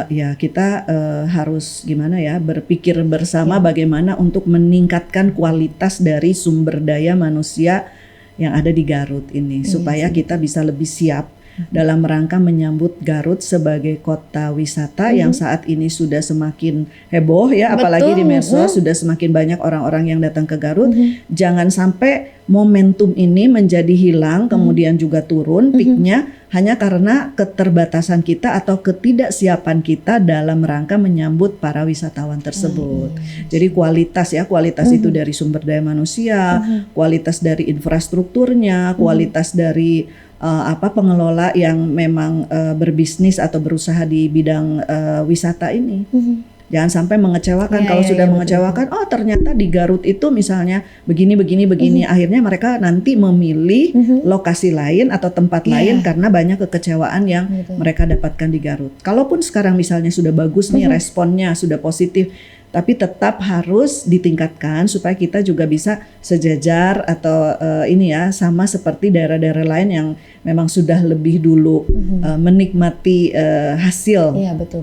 ya kita harus gimana ya, berpikir bersama bagaimana untuk meningkatkan kualitas dari sumber daya manusia yang ada di Garut ini, supaya kita bisa lebih siap dalam rangka menyambut Garut sebagai kota wisata yang saat ini sudah semakin heboh, ya, apalagi di medsos sudah semakin banyak orang-orang yang datang ke Garut. Jangan sampai momentum ini menjadi hilang, kemudian juga turun peaknya hanya karena keterbatasan kita atau ketidaksiapan kita dalam rangka menyambut para wisatawan tersebut. Jadi kualitas, ya, kualitas itu dari sumber daya manusia, kualitas dari infrastrukturnya, kualitas dari pengelola yang memang berbisnis atau berusaha di bidang wisata ini. Jangan sampai mengecewakan. Kalau sudah mengecewakan, oh ternyata di Garut itu misalnya begini. Akhirnya mereka nanti memilih lokasi lain atau tempat lain karena banyak kekecewaan yang mereka dapatkan di Garut. Kalaupun sekarang misalnya sudah bagus nih responnya, sudah positif, tapi tetap harus ditingkatkan supaya kita juga bisa sejajar atau ini ya, sama seperti daerah-daerah lain yang memang sudah lebih dulu menikmati hasil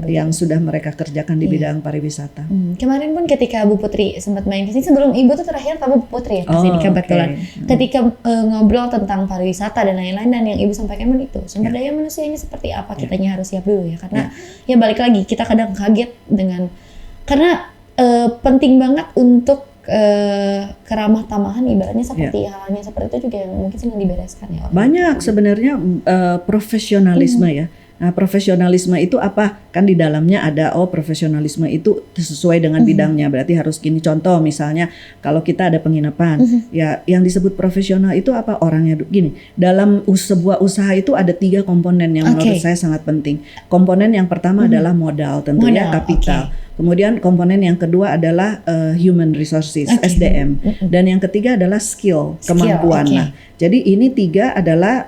yang sudah mereka kerjakan di bidang pariwisata. Kemarin pun ketika Bu Putri sempat main ke sini, sebelum Ibu tuh terakhir tamu Bu Putri ya kesini kebetulan. Ketika ngobrol tentang pariwisata dan lain-lain, dan yang Ibu sampaikan itu sumber daya manusianya seperti apa, kitanya harus siap dulu ya, karena ya balik lagi kita kadang kaget dengan, karena penting banget untuk keramah tamahan, ibaratnya seperti halnya seperti itu juga yang mungkin sedang dibereskan ya. Banyak sebenarnya profesionalisme ya. Nah, profesionalisme itu apa? Kan di dalamnya ada profesionalisme itu sesuai dengan bidangnya. Berarti harus gini, contoh misalnya kalau kita ada penginapan, ya yang disebut profesional itu apa? Orangnya gini. Dalam sebuah usaha itu ada 3 komponen yang menurut saya sangat penting. Komponen yang pertama adalah modal, tentunya kapital. Kemudian komponen yang kedua adalah human resources, SDM. Dan yang ketiga adalah skill, kemampuan. Nah, jadi ini 3 adalah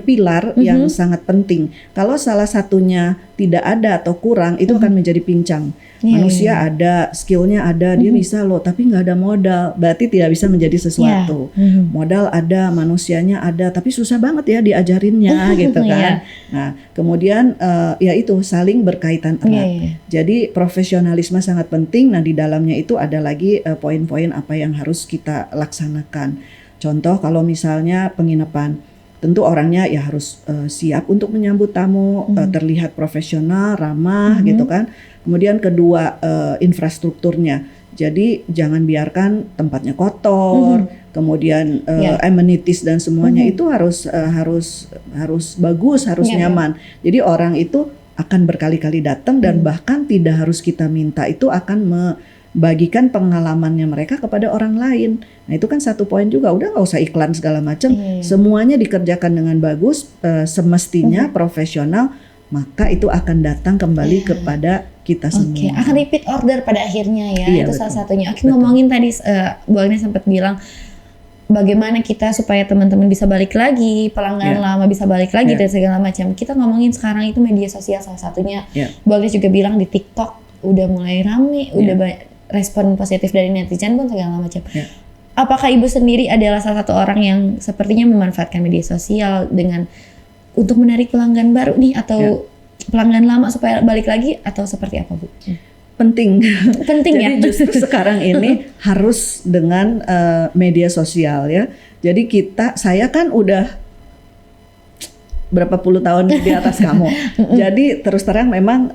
pilar yang sangat penting. Kalau salah satunya tidak ada atau kurang, itu akan menjadi pincang. Manusia ada, skillnya ada, dia bisa loh, tapi nggak ada modal, berarti tidak bisa menjadi sesuatu. Modal ada, manusianya ada, tapi susah banget ya diajarinnya gitu kan. Nah, kemudian ya itu saling berkaitan erat. Jadi profesionalisme sangat penting. Nah, di dalamnya itu ada lagi poin-poin apa yang harus kita laksanakan. Contoh kalau misalnya penginapan, tentu orangnya ya harus siap untuk menyambut tamu, terlihat profesional, ramah gitu kan. Kemudian kedua, infrastrukturnya. Jadi jangan biarkan tempatnya kotor. Kemudian amenities dan semuanya itu harus bagus, harus nyaman. Jadi orang itu akan berkali-kali datang dan bahkan tidak harus kita minta, itu akan bagikan pengalamannya mereka kepada orang lain. Nah, itu kan satu poin juga. Udah nggak usah iklan segala macam, semuanya dikerjakan dengan bagus, semestinya profesional, maka itu akan datang kembali kepada kita semua. Akan repeat order pada akhirnya ya. Itu betul. Salah satunya. Ngomongin tadi Bu Agnes sempat bilang bagaimana kita supaya teman-teman bisa balik lagi, pelanggan lama bisa balik lagi dan segala macam. Kita ngomongin sekarang itu media sosial salah satunya. Bu Agnes juga bilang di TikTok udah mulai rame, udah banyak respon positif dari netizen pun segala macam. Apakah Ibu sendiri adalah salah satu orang yang sepertinya memanfaatkan media sosial dengan untuk menarik pelanggan baru nih atau pelanggan lama supaya balik lagi atau seperti apa, Bu? Penting ya. Jadi justru sekarang ini harus dengan media sosial ya. Jadi saya kan udah berapa puluh tahun di atas kamu. Jadi terus terang memang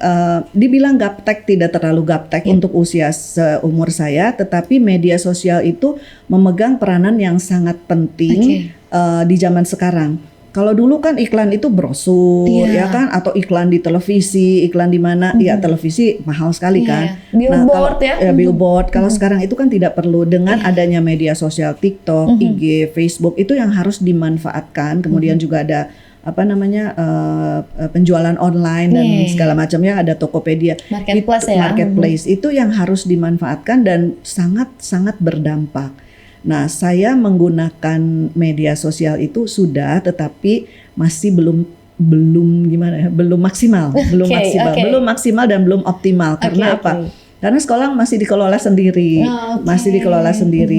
dibilang gaptek, tidak terlalu gaptek untuk usia seumur saya, tetapi media sosial itu memegang peranan yang sangat penting di zaman sekarang. Kalau dulu kan iklan itu brosur ya kan, atau iklan di televisi, iklan di mana ya televisi mahal sekali kan. Billboard billboard. Kalau sekarang itu kan tidak perlu, dengan adanya media sosial TikTok, IG, Facebook itu yang harus dimanfaatkan. Kemudian juga ada penjualan online dan segala macamnya, ada Tokopedia, marketplace itu yang harus dimanfaatkan dan sangat berdampak. Nah, saya menggunakan media sosial itu sudah, tetapi masih belum maksimal, belum maksimal dan belum optimal. Karena apa? Karena sekolah masih dikelola sendiri,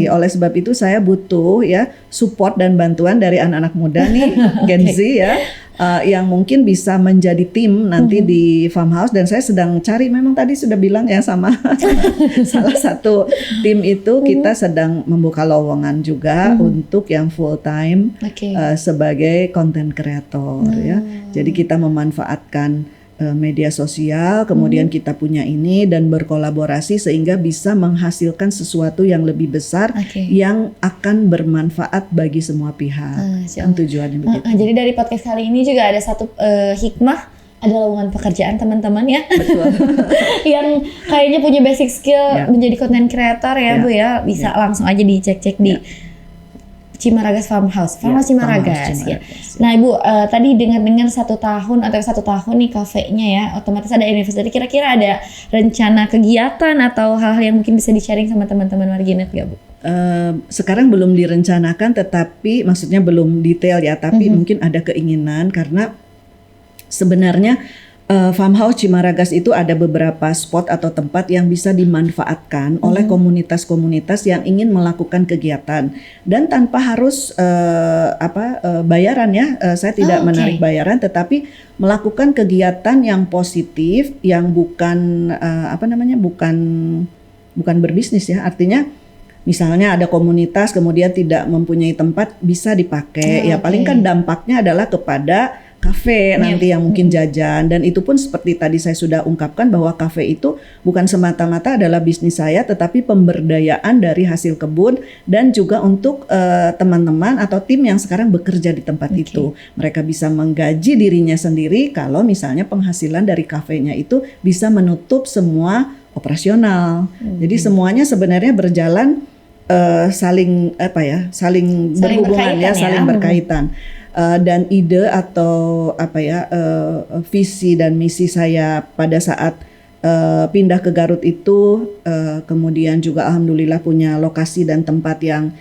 Oleh sebab itu saya butuh ya support dan bantuan dari anak-anak muda nih, Gen Z ya. Yang mungkin bisa menjadi tim nanti di Farmhouse, dan saya sedang cari, memang tadi sudah bilang ya sama salah satu tim itu kita sedang membuka lowongan juga untuk yang full time sebagai content creator ya. Jadi kita memanfaatkan media sosial, kemudian kita punya ini dan berkolaborasi sehingga bisa menghasilkan sesuatu yang lebih besar yang akan bermanfaat bagi semua pihak. Kan tujuannya begitu. Jadi dari podcast kali ini juga ada satu hikmah, ada lowongan pekerjaan teman-teman ya. Betul. Yang kayaknya punya basic skill menjadi content creator ya Bu ya, bisa langsung aja dicek-cek di Cimaragas Farmhouse Cimaragas ya. Nah Ibu, tadi dengar-dengar 1 tahun nih kafenya ya, otomatis ada anniversary. Kira-kira ada rencana kegiatan atau hal-hal yang mungkin bisa di-sharing sama teman-teman Marginet gak Bu? Sekarang belum direncanakan, tetapi maksudnya belum detail ya, tapi mungkin ada keinginan karena sebenarnya Farmhouse Cimaragas itu ada beberapa spot atau tempat yang bisa dimanfaatkan oleh komunitas-komunitas yang ingin melakukan kegiatan dan tanpa harus bayaran ya. Saya tidak menarik bayaran, tetapi melakukan kegiatan yang positif, yang bukan bukan berbisnis ya. Artinya misalnya ada komunitas kemudian tidak mempunyai tempat bisa dipakai, ya paling kan dampaknya adalah kepada kafe nanti yang mungkin jajan, dan itu pun seperti tadi saya sudah ungkapkan bahwa kafe itu bukan semata-mata adalah bisnis saya, tetapi pemberdayaan dari hasil kebun dan juga untuk teman-teman atau tim yang sekarang bekerja di tempat itu. Mereka bisa menggaji dirinya sendiri kalau misalnya penghasilan dari kafenya itu bisa menutup semua operasional. Jadi semuanya sebenarnya berjalan saling berhubungan ya, saling berkaitan. Dan ide atau visi dan misi saya pada saat pindah ke Garut itu, kemudian juga alhamdulillah punya lokasi dan tempat yang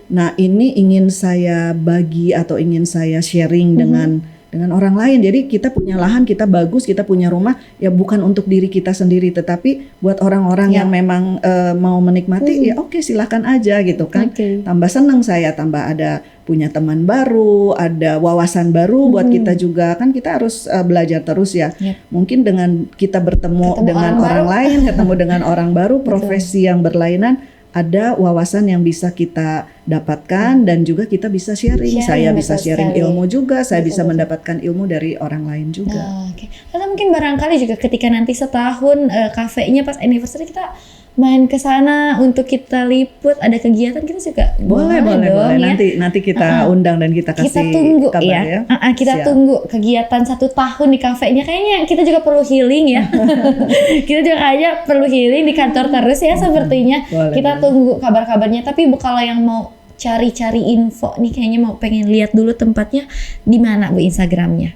Nah ini ingin saya bagi atau ingin saya sharing dengan orang lain. Jadi kita punya lahan, kita bagus, kita punya rumah, ya bukan untuk diri kita sendiri, tetapi buat orang-orang yang memang mau menikmati, ya silahkan aja gitu kan. Tambah seneng saya, tambah ada punya teman baru, ada wawasan baru buat kita juga, kan kita harus belajar terus ya. Mungkin dengan kita ketemu dengan orang lain, ketemu dengan orang baru, profesi yang berlainan, ada wawasan yang bisa kita dapatkan dan juga kita bisa sharing. Saya bisa sharing ilmu juga, saya bisa mendapatkan ilmu dari orang lain juga. Karena mungkin barangkali juga ketika nanti setahun kafenya pas anniversary kita main ke sana untuk kita liput, ada kegiatan, kita juga boleh ya. Nanti kita undang dan kita kasih kabar ya. Kita tunggu kegiatan 1 tahun di kafenya. Kayaknya kita juga perlu healing ya. Kita juga kayaknya perlu healing di kantor terus ya sepertinya. Kita tunggu kabar-kabarnya. Tapi kalau yang mau cari-cari info nih, kayaknya mau pengen lihat dulu tempatnya di mana Bu Instagramnya?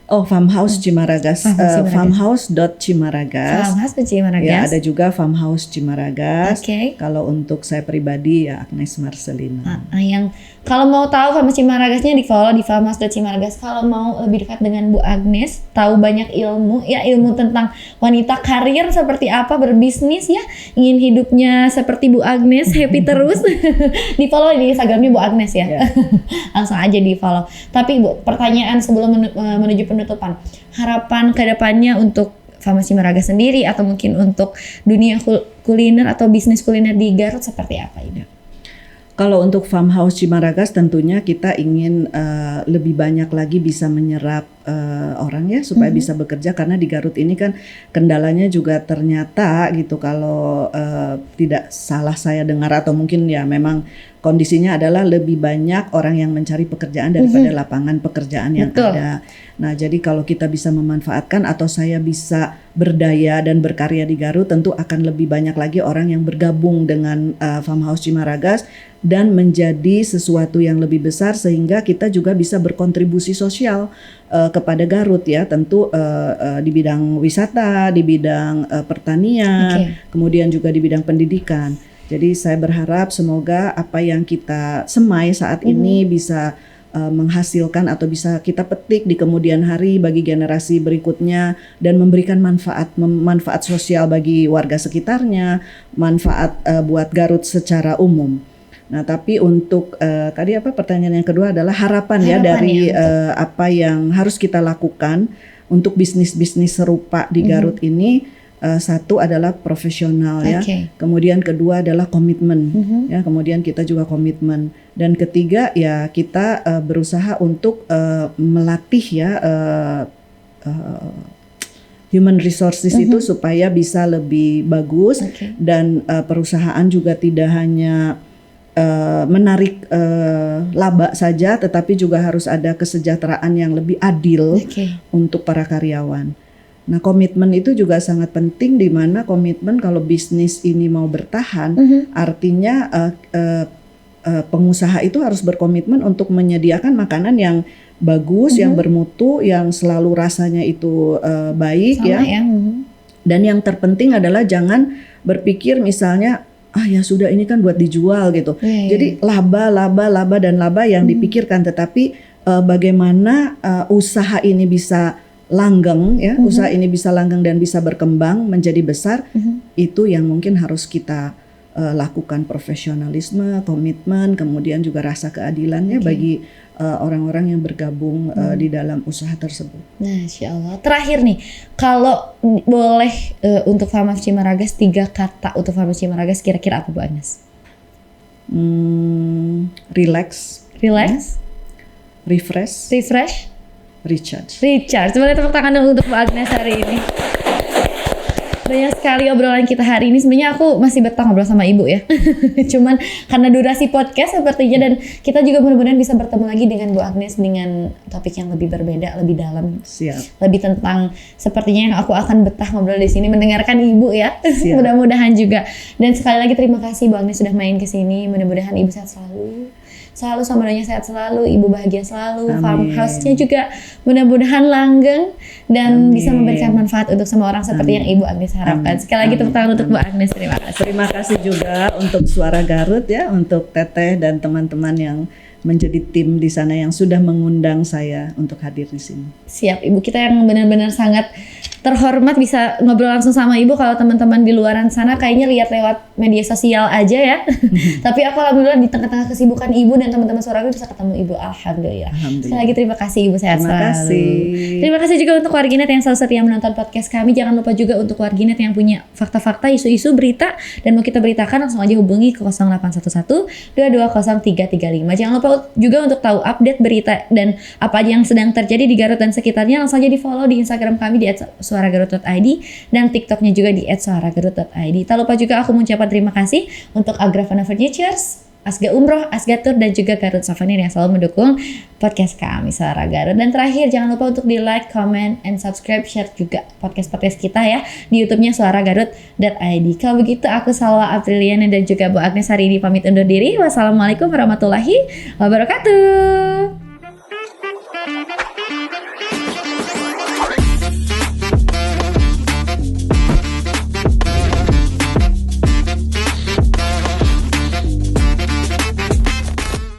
Oh, Farmhouse Cimaragas, farmhouse.cimaragas. Farmhouse Cimaragas. Ya, ada juga Farmhouse Cimaragas. Oke. Kalau untuk saya pribadi ya Agnes Marcelina. Yang kalau mau tahu Farmhouse Cimaragasnya di follow di Farmhouse.cimaragas. Kalau mau lebih dekat dengan Bu Agnes, tahu banyak ilmu tentang wanita karir seperti apa, berbisnis ya, ingin hidupnya seperti Bu Agnes, happy terus, di follow di Instagramnya Bu Agnes ya. Yeah. Langsung aja di follow. Tapi Bu, pertanyaan sebelum menuju penutupan, harapan kedepannya untuk Farmhouse Cimaragas sendiri atau mungkin untuk dunia kuliner atau bisnis kuliner di Garut seperti apa ini? Kalau untuk Farmhouse Cimaragas tentunya kita ingin lebih banyak lagi bisa menyerap orang ya supaya bisa bekerja, karena di Garut ini kan kendalanya juga ternyata gitu, kalau tidak salah saya dengar atau mungkin ya memang kondisinya adalah lebih banyak orang yang mencari pekerjaan daripada lapangan pekerjaan yang ada. Nah, jadi kalau kita bisa memanfaatkan atau saya bisa berdaya dan berkarya di Garut, tentu akan lebih banyak lagi orang yang bergabung dengan Farmhouse Cimaragas dan menjadi sesuatu yang lebih besar, sehingga kita juga bisa berkontribusi sosial kepada Garut ya, tentu di bidang wisata, di bidang pertanian, kemudian juga di bidang pendidikan. Jadi saya berharap semoga apa yang kita semai saat ini bisa menghasilkan atau bisa kita petik di kemudian hari bagi generasi berikutnya dan memberikan manfaat sosial bagi warga sekitarnya, manfaat buat Garut secara umum. Nah, tapi untuk tadi pertanyaan yang kedua adalah harapan ya dari apa yang harus kita lakukan untuk bisnis-bisnis serupa di Garut ini. Satu adalah profesional ya, kemudian kedua adalah komitmen ya, kemudian kita juga komitmen, dan ketiga ya kita berusaha untuk melatih ya human resources itu supaya bisa lebih bagus, dan perusahaan juga tidak hanya menarik laba saja, tetapi juga harus ada kesejahteraan yang lebih adil untuk para karyawan. Nah, komitmen itu juga sangat penting, di mana komitmen kalau bisnis ini mau bertahan, artinya pengusaha itu harus berkomitmen untuk menyediakan makanan yang bagus, yang bermutu, yang selalu rasanya itu baik ya. Dan yang terpenting adalah jangan berpikir misalnya ya sudah ini kan buat dijual gitu. Jadi laba yang dipikirkan, tetapi bagaimana usaha ini bisa langgeng ya, usaha ini bisa langgeng dan bisa berkembang menjadi besar, itu yang mungkin harus kita lakukan, profesionalisme, komitmen, kemudian juga rasa keadilannya bagi orang-orang yang bergabung di dalam usaha tersebut. Nah, Insya Allah. Terakhir nih, kalau boleh untuk Farmhouse Cimaragas 3 kata untuk Farmhouse Cimaragas, kira-kira apa Bu Agnes? Relax, refresh, recharge. Boleh tepuk tangan dulu untuk Bu Agnes hari ini. Banyak sekali obrolan kita hari ini. Sebenarnya aku masih betah ngobrol sama Ibu ya. Cuman karena durasi podcast sepertinya, dan kita juga mudah-mudahan bisa bertemu lagi dengan Bu Agnes dengan topik yang lebih berbeda, lebih dalam. Siap. Lebih tentang sepertinya yang aku akan betah ngobrol di sini mendengarkan Ibu ya. Mudah-mudahan juga. Dan sekali lagi terima kasih Bu Agnes sudah main ke sini. Mudah-mudahan Ibu sehat selalu sama doanya sehat selalu, Ibu bahagia selalu, Farmhouse-nya juga mudah-mudahan langgeng dan bisa memberikan manfaat untuk semua orang seperti yang Ibu Agnes harapkan. Sekali lagi tepuk tangan untuk Bu Agnes, terima kasih. Terima kasih juga untuk Suara Garut ya, untuk Teteh dan teman-teman yang menjadi tim di sana yang sudah mengundang saya untuk hadir di sini. Siap Ibu, kita yang benar-benar sangat terhormat bisa ngobrol langsung sama Ibu. Kalau teman-teman di luaran sana kayaknya lihat lewat media sosial aja ya. Tapi aku alhamdulillah di tengah-tengah kesibukan Ibu dan teman-teman Suara Garut bisa ketemu Ibu. Alhamdulillah. Sekali lagi terima kasih Ibu, sehat selalu. Terima kasih juga untuk Warginet yang selalu setia menonton podcast kami. Jangan lupa juga untuk Warginet yang punya fakta-fakta, isu-isu, berita dan mau kita beritakan, langsung aja hubungi ke 0811 220 335. Jangan lupa juga untuk tahu update berita dan apa aja yang sedang terjadi di Garut dan sekitarnya, langsung aja di follow di Instagram kami di @suaragarut.id dan TikToknya juga di @suaragarut.id. Tak lupa juga aku mengucapkan terima kasih untuk Agrafana Furnitures, Asga Umroh, Asga Tour dan juga Garut Souvenir yang selalu mendukung podcast kami Suara Garut. Dan terakhir jangan lupa untuk di like, comment, and subscribe, share juga podcast-podcast kita ya di YouTube-nya suaragarut.id. Kalau begitu aku Salwa Apriliana dan juga Bu Agnes hari ini pamit undur diri. Wassalamualaikum warahmatullahi wabarakatuh.